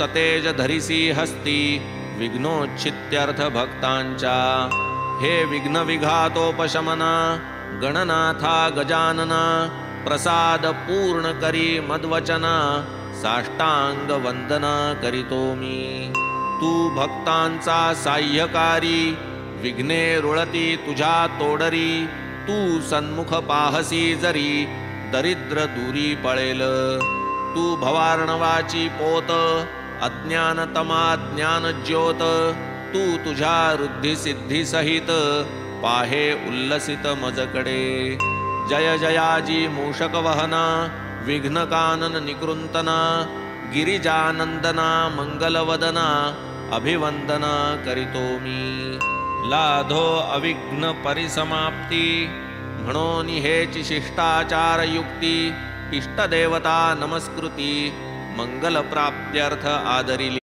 सतेज धरिसी हस्ती विघ्नोच्छित्यर्थ भक्तांच्या। हे विघ्न विघातोपशमना गणनाथा गजानना प्रसाद पूर्ण करी मद्वचना साष्टांग वंदना करीतो मी। तू भक्तांचा साह्यकारी विघ्ने रुळती तुझ्या तोडरी। तू सन्मुख पाहसी जरी दरिद्र दूरी पळेल। तू भवार्णवाची पोत अज्ञानतमा ज्ञान ज्योत। तू तुझ्या रुद्धी सिद्धी सहित पाहे उल्लसित मजकडे। जय जयाजी मूषक वहना विघ्न कानन निकृंतना गिरिजानंदना मंगलवदना अभिवंदना करीतो मी। लाधो अविघ्न परिसमाप्ती म्हणून हेची शिष्टाचार युक्ती। इष्टदेवता नमस्कृती मंगल प्राप्त्यर्थ आदरिली।